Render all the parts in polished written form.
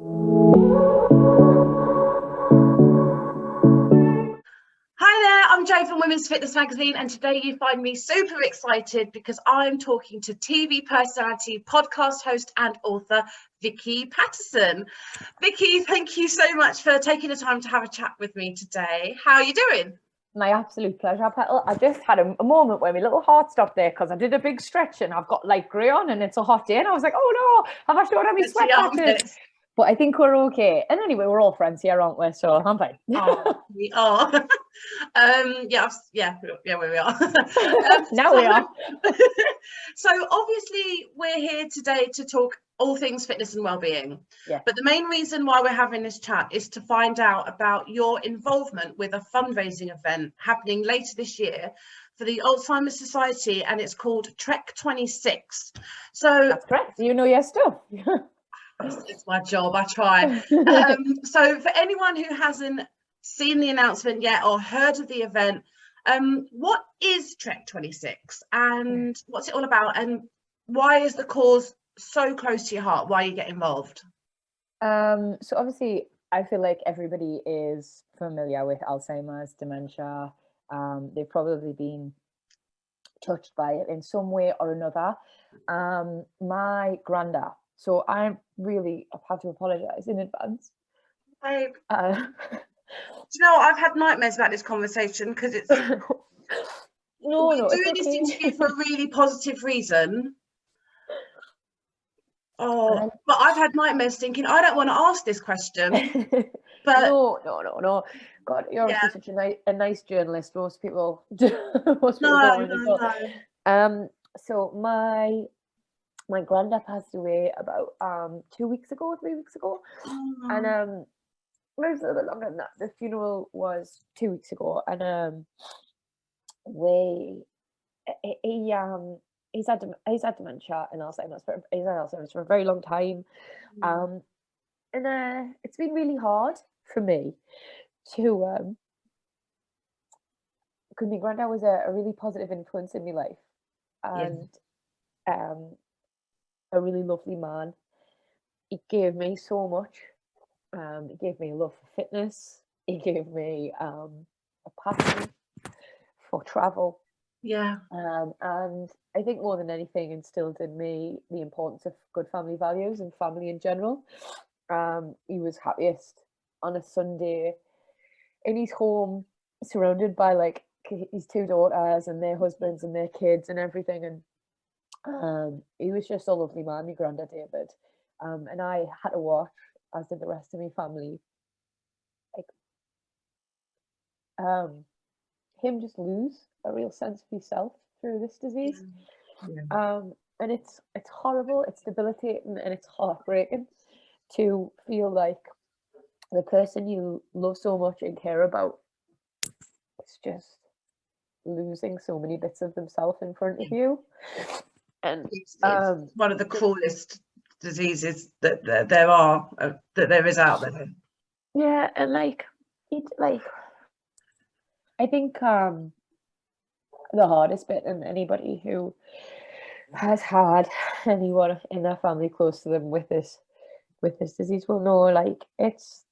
Hi there, I'm Jo from Women's Fitness Magazine, and today you find me super excited because I'm talking to TV personality, podcast host, and author Vicky Pattison. Vicky, thank you so much for taking the time to have a chat with me today. How are you doing? My absolute pleasure, Petal. I just had a moment where my little heart stopped there because I did a big stretch and I've got light grey on and it's a hot day and I was like, oh no, I've actually got to have my sweat patches. But I think we're okay. And anyway, we're all friends here, aren't we? So I'm fine. Oh, we are. Yeah, we are. Now we are. So obviously we're here today to talk all things fitness and well-being. Yeah. But the main reason why we're having this chat is to find out about your involvement with a fundraising event happening later this year for the Alzheimer Society, and it's called Trek26. So that's correct. You know your stuff. It's my job, I try. So for anyone who hasn't seen the announcement yet or heard of the event, what is Trek26 and what's it all about, and why is the cause so close to your heart? Why you get involved? So obviously I feel like everybody is familiar with Alzheimer's, dementia. They've probably been touched by it in some way or another. My granddad, so I have to apologize in advance. Babe, do you know what? I've had nightmares about this conversation because it's we're doing this interview for a really positive reason. Oh, but I've had nightmares thinking I don't want to ask this question. But no. God, you're obviously such a nice journalist. Most people don't. No. So my granddad passed away about 3 weeks ago. And maybe a little bit longer than that. The funeral was 2 weeks ago, and he's had dementia and Alzheimer's for a very long time. And it's been really hard for me to because my granddad was a really positive influence in my life, and a really lovely man. He gave me so much. He gave me a love for fitness. He gave me a passion for travel. And I think more than anything instilled in me the importance of good family values and family in general. He was happiest on a Sunday in his home, surrounded by like his two daughters and their husbands and their kids and everything. And he was just a lovely man, my granddad David. And I had to watch, as did the rest of my family, like him just lose a real sense of himself through this disease. And it's horrible, it's debilitating, and it's heartbreaking to feel like the person you love so much and care about is just losing so many bits of themselves in front of you. And it's one of the cruelest diseases that there is out there. Yeah, and I think the hardest bit, and anybody who has had anyone in their family close to them with this disease will know, like, it's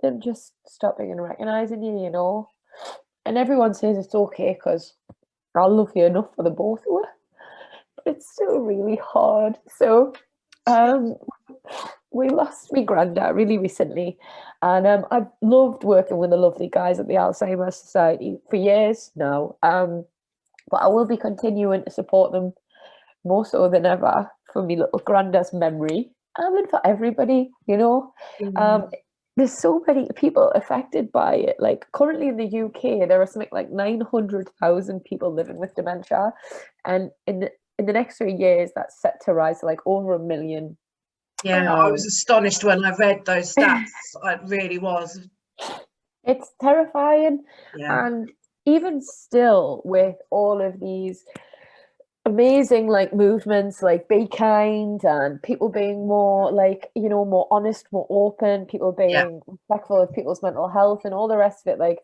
them just stopping and recognizing you, and everyone says it's okay because I love you enough for the both of us, but it's still really hard. So we lost my granddad really recently, and I've loved working with the lovely guys at the Alzheimer's Society for years now, but I will be continuing to support them more so than ever for me little granddad's memory, and for everybody, there's so many people affected by it. Like currently in the UK, there are something like 900,000 people living with dementia, and in the next 3 years, that's set to rise to like over 1 million. Yeah, I was astonished when I read those stats. I really was. It's terrifying. And even still, with all of these amazing like movements like Be Kind and people being more like, more honest, more open, people being respectful of people's mental health and all the rest of it, like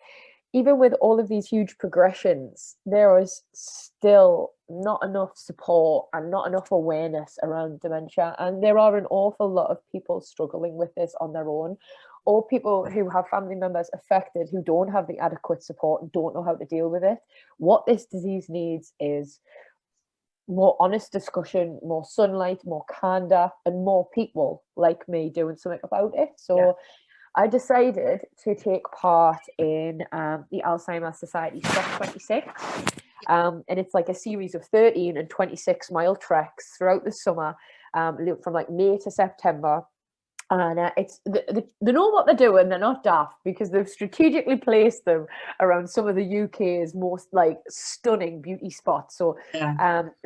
even with all of these huge progressions, there is still not enough support and not enough awareness around dementia. And there are an awful lot of people struggling with this on their own, or people who have family members affected who don't have the adequate support and don't know how to deal with it. What this disease needs is more honest discussion, more sunlight, more candor, and more people like me doing something about it. So I decided to take part in the Alzheimer Society Trek26. And it's like a series of 13 and 26-mile treks throughout the summer, from like May to September. And it's they know what they're doing. They're not daft, because they've strategically placed them around some of the UK's most like stunning beauty spots. So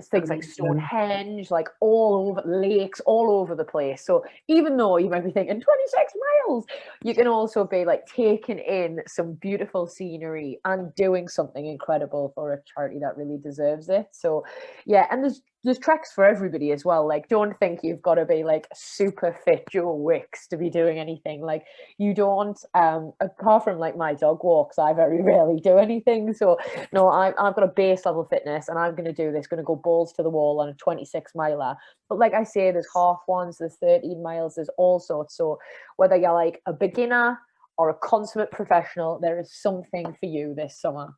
things like Stonehenge, like all over lakes, all over the place. So even though you might be thinking 26 miles, you can also be like taking in some beautiful scenery and doing something incredible for a charity that really deserves it. So yeah, and there's treks for everybody as well. Like, don't think you've got to be like super fit Joe Wicks to be doing anything. Like, you don't, apart from like my dog walks, I very rarely do anything. So no, I've got a base level fitness, and I'm going to do this, going to go balls to the wall on a 26 miler. But like I say, there's half ones, there's 13 miles, there's all sorts. So whether you're like a beginner or a consummate professional, there is something for you this summer.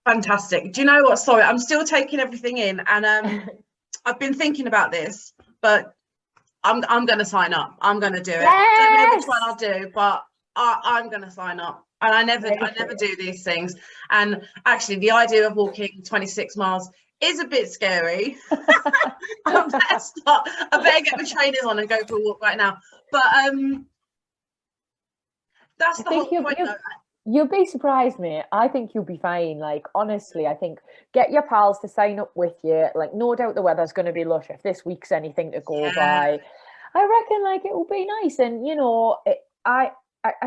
Fantastic. Do you know what? Sorry, I'm still taking everything in, and I've been thinking about this, but I'm going to sign up. I'm going to do it. Yes! I don't know which one I'll do, but I'm going to sign up. And I never do these things. And actually, the idea of walking 26 miles is a bit scary. I better get my trainers on and go for a walk right now. But that's the whole point, though. You'll be surprised, mate. I think you'll be fine. Like, honestly, I think get your pals to sign up with you. Like, no doubt the weather's going to be lush if this week's anything to go by. I reckon, like, it will be nice. And, you know, I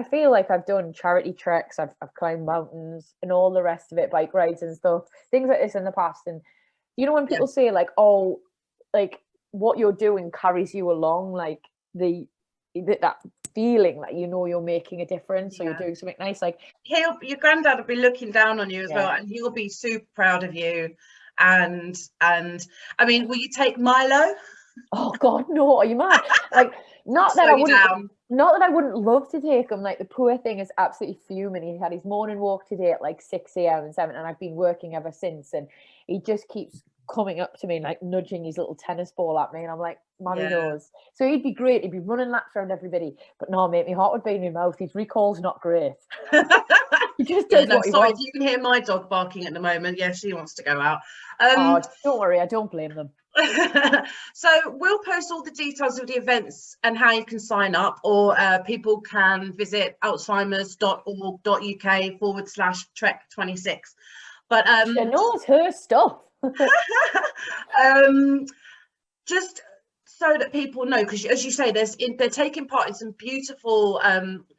feel like I've done charity treks. I've climbed mountains and all the rest of it, bike rides and stuff, things like this in the past. And, you know, when people say, like, oh, like, what you're doing carries you along, like, that feeling like, you know, you're making a difference, so you're doing something nice. Like, your granddad will be looking down on you as well, and he'll be super proud of you. And I mean, will you take Milo? Oh God, no, are you mad? Like, not that I wouldn't love to take him. Like, the poor thing is absolutely fuming. He had his morning walk today at like 6 a.m. and 7, and I've been working ever since, and he just keeps coming up to me and like nudging his little tennis ball at me, and I'm like, mommy knows. So he'd be great, he'd be running laps around everybody, but no, mate, my heart would be in my mouth. His recall's not great. He just does what he wants. If you can hear my dog barking at the moment, she wants to go out. Don't worry, I don't blame them. So we'll post all the details of the events and how you can sign up, or people can visit alzheimers.org.uk/Trek26. But she knows her stuff. Just so that people know, because as you say, they're taking part in some beautiful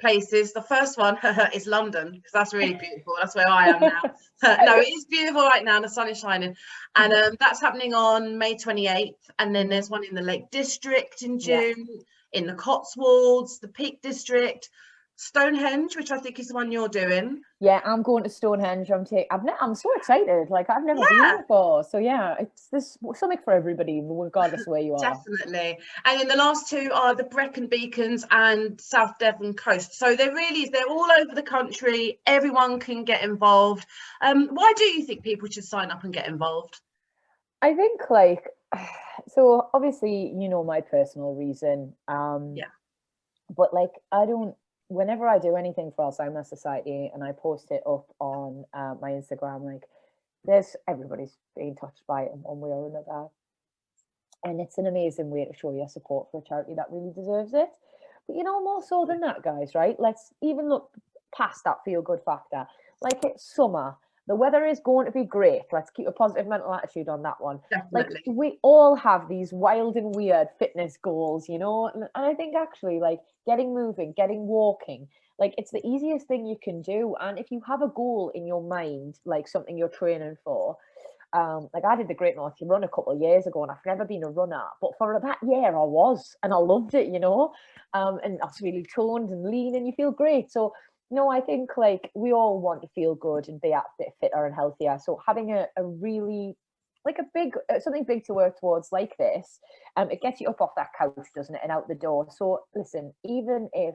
places. The first one is London, because that's really beautiful. That's where I am now. No, it is beautiful right now. The sun is shining, and that's happening on May 28th. And then there's one in the Lake District in June, in the Cotswolds, the Peak District, Stonehenge, which I think is the one you're doing. Yeah, I'm going to Stonehenge. I'm so excited. Like, I've never been before. So yeah, there's something for everybody, regardless of where you are. Definitely. And then the last two are the Brecon Beacons and South Devon Coast. So they're all over the country. Everyone can get involved. Why do you think people should sign up and get involved? I think, like, so obviously, you know, my personal reason. But like, whenever I do anything for Alzheimer's Society and I post it up on my Instagram, like, everybody's being touched by it in one way or another. And it's an amazing way to show your support for a charity that really deserves it. But, you know, more so than that, guys, right? Let's even look past that feel-good factor. Like, it's summer. The weather is going to be great. Let's keep a positive mental attitude on that one. Definitely. Like, we all have these wild and weird fitness goals, you know? And I think actually, like, getting moving, getting walking, like, it's the easiest thing you can do. And if you have a goal in your mind, like something you're training for, like, I did the Great North Run a couple of years ago, and I've never been a runner, but for that year I was, and I loved it, you know? And I was really toned and lean, and you feel great. So No, I think like we all want to feel good and be a bit fitter and healthier. So having a really like a big something big to work towards like this, it gets you up off that couch, doesn't it, and out the door. So listen, even if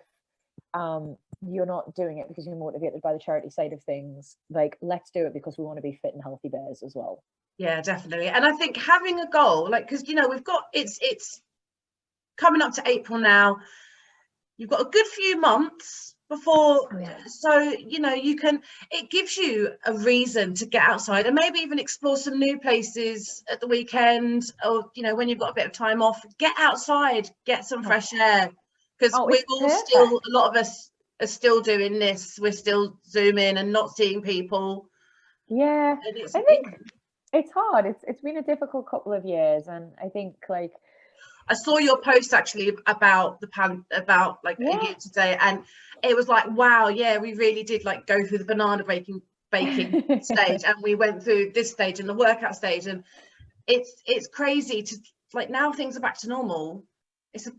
you're not doing it because you're motivated by the charity side of things, like let's do it because we want to be fit and healthy bears as well. Yeah, definitely. And I think having a goal, like, because we've got it's coming up to April now. You've got a good few months before, so it gives you a reason to get outside and maybe even explore some new places at the weekend, or when you've got a bit of time off, get outside, get some fresh air, because we're all still, a lot of us are still doing this, we're still zooming and not seeing people. I think it's hard. It's been a difficult couple of years, and I think like I saw your post actually about a year today, and it was like, wow, yeah, we really did like go through the banana baking stage, and we went through this stage and the workout stage, and it's crazy to like now things are back to normal. It's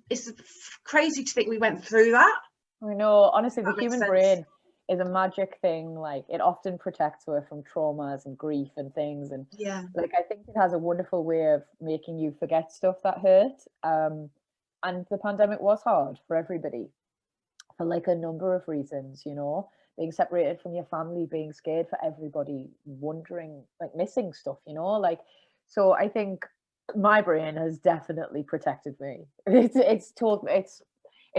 crazy to think we went through that. I know, honestly, the human brain is a magic thing. Like it often protects us from traumas and grief and things, and like I think it has a wonderful way of making you forget stuff that hurt. And the pandemic was hard for everybody for like a number of reasons, being separated from your family, being scared for everybody, wondering, like missing stuff, like. So I think my brain has definitely protected me. It's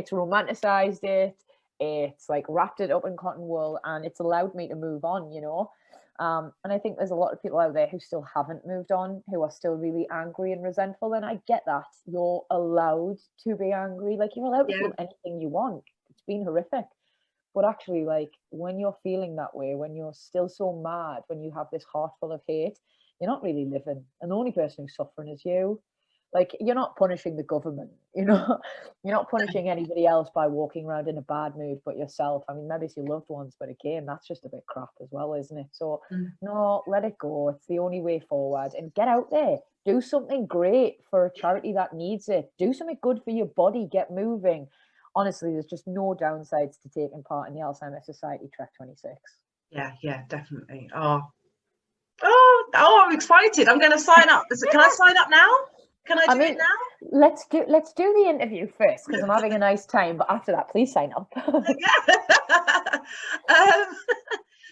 romanticized it, it's like wrapped it up in cotton wool, and it's allowed me to move on, and I think there's a lot of people out there who still haven't moved on, who are still really angry and resentful, and I get that. You're allowed to be angry, like you're allowed to feel anything you want. It's been horrific, but actually, like when you're feeling that way, when you're still so mad, when you have this heart full of hate, you're not really living, and the only person who's suffering is you. Like you're not punishing the government, you're not punishing anybody else by walking around in a bad mood but yourself. I mean, maybe it's your loved ones, but again, that's just a bit crap as well, isn't it? So no, let it go. It's the only way forward, and get out there, do something great for a charity that needs it, do something good for your body, get moving. Honestly, there's just no downsides to taking part in the Alzheimer Society Trek 26. Yeah, definitely. Oh, I'm excited. I'm going to sign up. Can I sign up now? Can I do it now? Let's do the interview first, because I'm having a nice time. But after that, please sign up.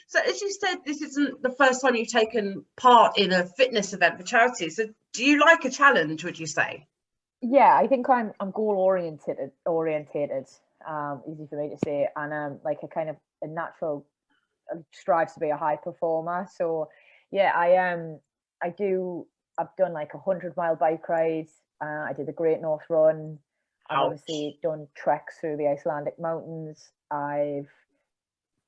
So, as you said, this isn't the first time you've taken part in a fitness event for charity. So, do you like a challenge? Would you say? Yeah, I think I'm goal oriented. Easy for me to say, and like a natural strives to be a high performer. So, yeah, I've done like 100-mile bike rides. I did the Great North Run. I've obviously done treks through the Icelandic mountains. I've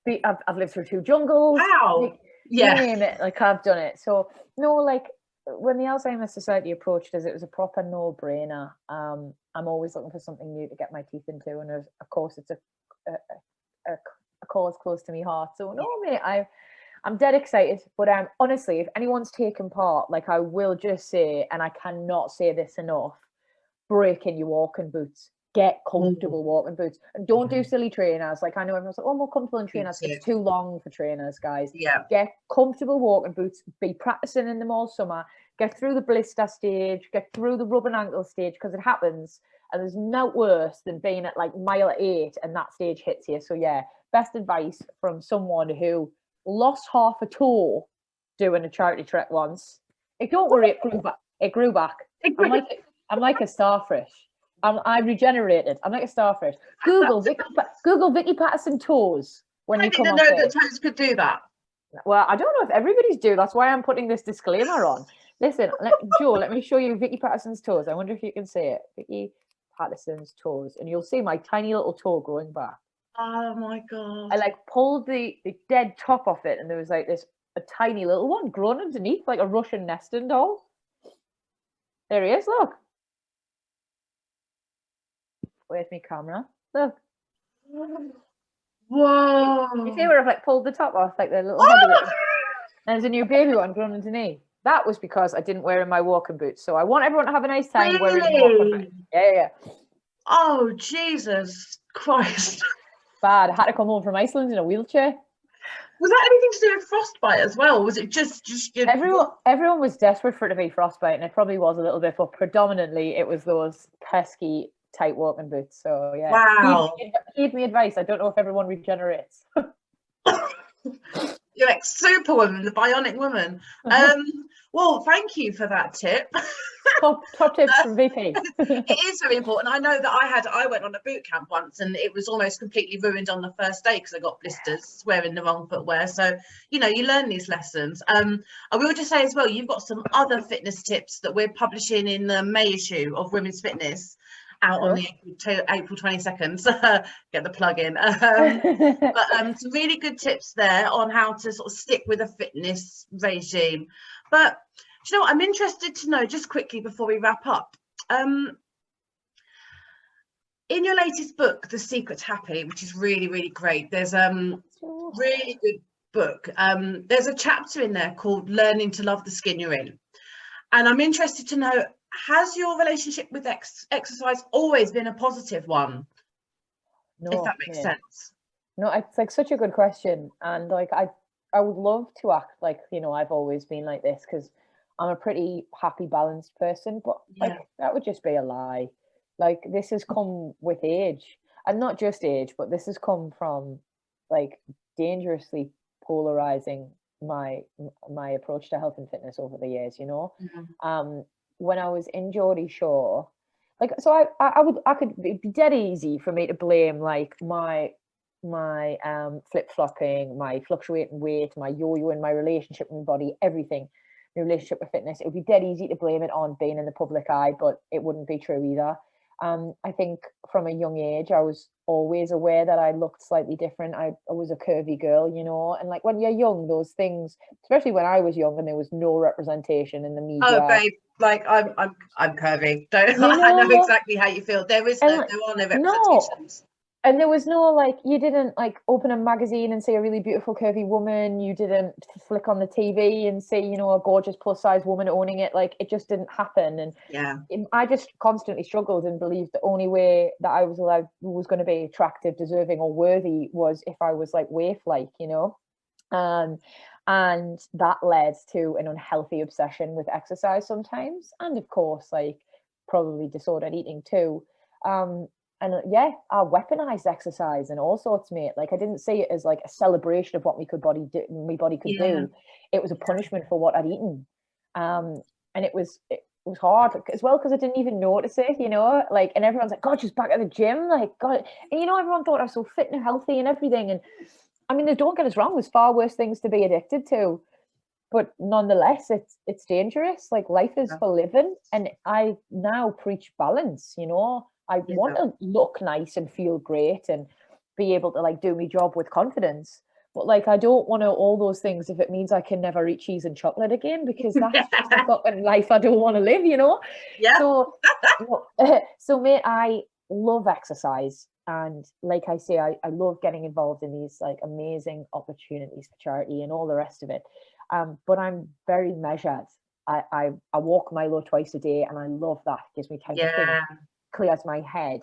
lived through 2 jungles. Wow. You name it, like I've done it. So no, like when the Alzheimer Society approached us, it was a proper no-brainer. I'm always looking for something new to get my teeth into, and of course it's a cause close to my heart. So no, mate, I'm dead excited, but honestly, if anyone's taken part, like I will just say, and I cannot say this enough, break in your walking boots, get comfortable walking boots, and don't do silly trainers. Like I know everyone's like, oh, more comfortable in trainers. It's too long for trainers, guys. Get comfortable walking boots, be practicing in them all summer, get through the blister stage, get through the rubbing ankle stage, because it happens, and there's no worse than being at like mile 8 and that stage hits you. So yeah, best advice from someone who lost half a toe doing a charity trek once. Don't worry, it grew back. I'm like a starfish. I regenerated. I'm like a starfish. Google Vicky Pattison toes when you come off there. I didn't know that toes could do that. Well, I don't know if everybody's do. That's why I'm putting this disclaimer on. Listen, Joe, let me show you Vicky Pattison's toes. I wonder if you can see it. Vicky Pattison's toes, and you'll see my tiny little toe growing back. Oh my god! I like pulled the dead top off it, and there was like a tiny little one growing underneath, like a Russian nesting doll. There he is. Look. Where's my camera? Look. Whoa! You see where I've like pulled the top off, like the little head of it. And there's a new baby one growing underneath. That was because I didn't wear in my walking boots. So I want everyone to have a nice time wearing walking boots. Yeah. Oh Jesus Christ! bad. I had to come home from Iceland in a wheelchair. Was that anything to do with frostbite as well? Or was it just your... Everyone was desperate for it to be frostbite, and it probably was a little bit, but predominantly it was those pesky tight walking boots. So yeah, Wow. heed me advice. I don't know if everyone regenerates. You're like Superwoman, the bionic woman. Well, thank you for that tip. Top tips from VP. It is very important. I know that I went on a boot camp once, and it was almost completely ruined on the first day because I got blisters wearing the wrong footwear. So, you know, you learn these lessons. I will just say as well, you've got some other fitness tips that we're publishing in the May issue of Women's Fitness, out on the April 22nd. Get the plug in. But some really good tips there on how to sort of stick with a fitness regime. But do you know what, I'm interested to know, just quickly before we wrap up, in your latest book, The Secret's Happy, which is really, really great, there's really good book. There's a chapter in there called Learning to Love the Skin You're In. And I'm interested to know, has your relationship with exercise always been a positive one? No, if that makes sense. No, it's like such a good question. And like, I would love to act like, you know, I've always been like this, because I'm a pretty happy, balanced person, but like that would just be a lie. Like, this has come with age, and not just age, but this has come from like dangerously polarizing my approach to health and fitness over the years, you know. When I was in Geordie Shore, like, so I could, it'd be dead easy for me to blame like my flip-flopping, my fluctuating weight, my yo-yoing, my relationship with my body, everything, my relationship with fitness. It would be dead easy to blame it on being in the public eye, but it wouldn't be true either. I think from a young age, I was always aware that I looked slightly different. I was a curvy girl, you know, and like when you're young, those things, especially when I was young and there was no representation in the media. Oh, babe, like I'm curvy. Don't, you know, I know exactly how you feel. There is there are no representations. No. And there was no, like, you didn't like open a magazine and see a really beautiful curvy woman. You didn't flick on the TV and see, you know, a gorgeous plus size woman owning it. Like, it just didn't happen. And I just constantly struggled and believed the only way that I was going to be attractive, deserving, or worthy was if I was like waif-like, you know. And that led to an unhealthy obsession with exercise sometimes, and of course, like, probably disordered eating too. And I weaponized exercise and all sorts, mate. Like, I didn't see it as like a celebration of what my body could do. It was a punishment for what I'd eaten. And it was hard as well, because I didn't even notice it, you know. Like, and everyone's like, God, she's back at the gym. Like, God, and you know, everyone thought I was so fit and healthy and everything. And I mean, don't get us wrong, there's far worse things to be addicted to. But nonetheless, it's dangerous. Like, life is for living. And I now preach balance, you know. I want to look nice and feel great and be able to like do my job with confidence. But like, I don't want to all those things if it means I can never eat cheese and chocolate again, because that's just a fucking life I don't want to live, you know? Yeah. So mate, I love exercise. And like I say, I love getting involved in these like amazing opportunities for charity and all the rest of it. But I'm very measured. I walk Milo twice a day, and I love that. It gives me time to think, clears my head.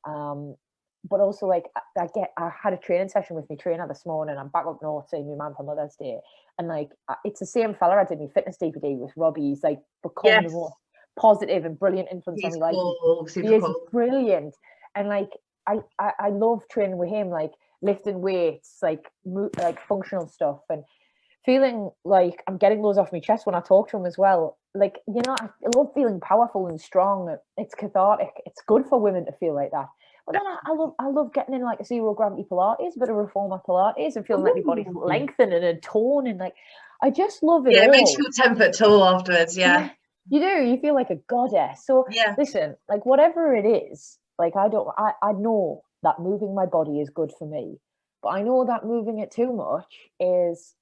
But also, like, I had a training session with my trainer this morning. I'm back up north seeing my mum for Mother's Day, and like, it's the same fella I did my fitness DVD with, Robbie. He's like become the most positive and brilliant influence on my life. He is brilliant, and like, I love training with him, like lifting weights, like functional stuff, and feeling like I'm getting those off my chest when I talk to him as well. Like, you know, I love feeling powerful and strong. It's cathartic. It's good for women to feel like that. But then I love getting in like a zero gravity Pilates, a bit of reformer Pilates, and feeling like my body's lengthening and toning. Like, I just love it. Yeah, it makes you feel 10 foot tall afterwards. Yeah, you do. You feel like a goddess. So listen, like, whatever it is, like, I know that moving my body is good for me, but I know that moving it too much is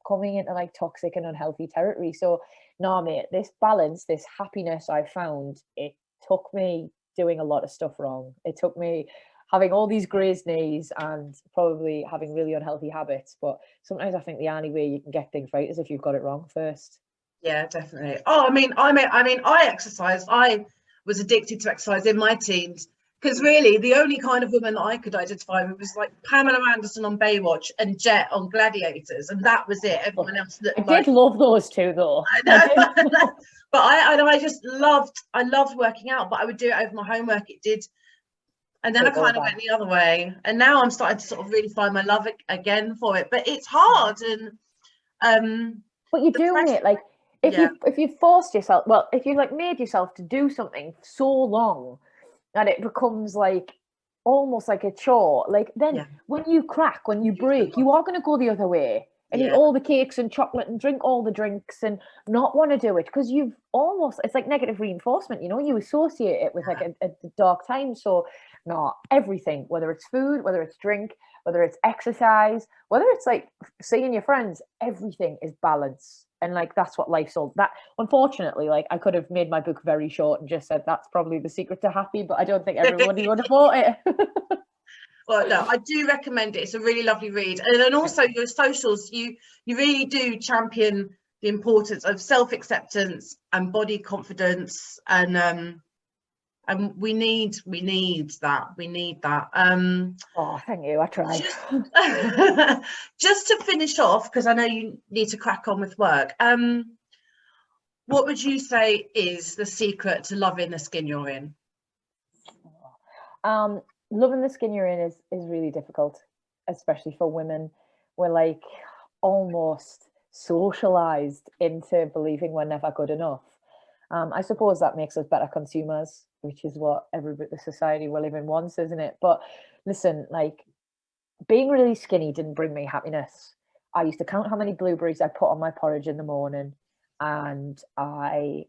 coming into like toxic and unhealthy territory. So no, mate, this balance, this happiness I found, it took me doing a lot of stuff wrong. It took me having all these grazed knees and probably having really unhealthy habits. But sometimes I think the only way you can get things right is if you've got it wrong first. Yeah, definitely. Oh, I mean, I exercised. I was addicted to exercise in my teens. Because really, the only kind of woman that I could identify with was like Pamela Anderson on Baywatch and Jet on Gladiators, and that was it. Everyone else looked I did love those two, though. I know, but I just loved working out, but I would do it over my homework. It did, and then I kind of went the other way, and now I'm starting to sort of really find my love again for it. But it's hard, and but you do it like if you forced yourself, well, if you like made yourself to do something so long that it becomes like almost like a chore, like then when you crack, when you break, you are going to go the other way and eat all the cakes and chocolate and drink all the drinks and not want to do it because you've almost, it's like negative reinforcement, you know, you associate it with like a dark time. So no, everything, whether it's food, whether it's drink, whether it's exercise, whether it's like seeing your friends, everything is balance. And like that's what life's all that. Unfortunately, like I could have made my book very short and just said that's probably the secret to happy, but I don't think everybody would have bought it. Well, no, I do recommend it. It's a really lovely read, and then also your socials. You really do champion the importance of self-acceptance and body confidence, and we need that. We need that. Oh, thank you. I tried. Just to finish off, because I know you need to crack on with work. What would you say is the secret to loving the skin you're in? Loving the skin you're in is really difficult, especially for women. We're like almost socialized into believing we're never good enough. I suppose that makes us better consumers, which is what the society we live in wants, isn't it? But listen, like being really skinny didn't bring me happiness. I used to count how many blueberries I put on my porridge in the morning, and I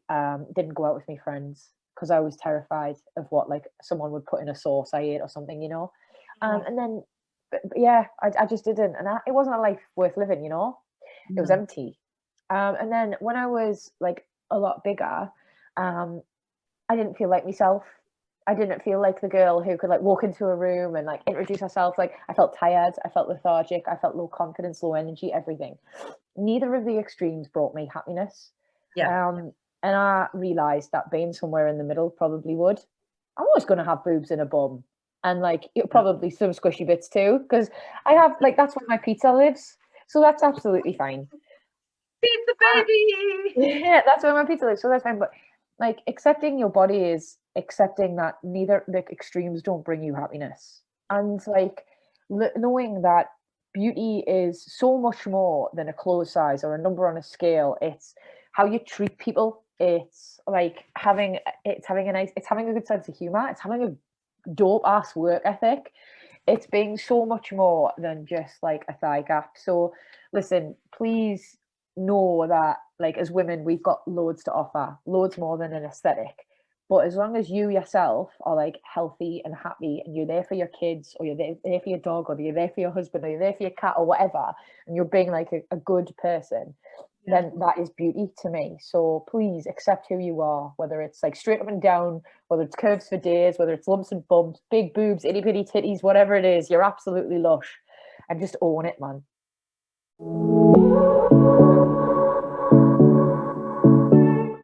didn't go out with my friends because I was terrified of what like someone would put in a sauce I ate or something, you know. And then, I just didn't, and it wasn't a life worth living, you know. It was empty. And then when I was like a lot bigger, I didn't feel like myself. I didn't feel like the girl who could like walk into a room and like introduce herself. Like I felt tired, I felt lethargic, I felt low confidence, low energy, everything. Neither of the extremes brought me happiness. And I realized that being somewhere in the middle probably would. I'm always going to have boobs and a bum, and like probably some squishy bits too, because I have like that's where my pizza lives, so that's absolutely fine. Pizza baby. Yeah, that's where my pizza lives, so that's fine. But like accepting your body is accepting that neither the extremes don't bring you happiness, and like knowing that beauty is so much more than a clothes size or a number on a scale. It's how you treat people. It's like having a good sense of humor. It's having a dope ass work ethic. It's being so much more than just like a thigh gap. So listen, please know that like as women we've got loads to offer, loads more than an aesthetic. But as long as you yourself are like healthy and happy and you're there for your kids or you're there for your dog or you're there for your husband or you're there for your cat or whatever, and you're being like a good person, then that is beauty to me. So please accept who you are, whether it's like straight up and down, whether it's curves for days, whether it's lumps and bumps, big boobs, itty bitty titties, whatever it is, you're absolutely lush, and just own it, man.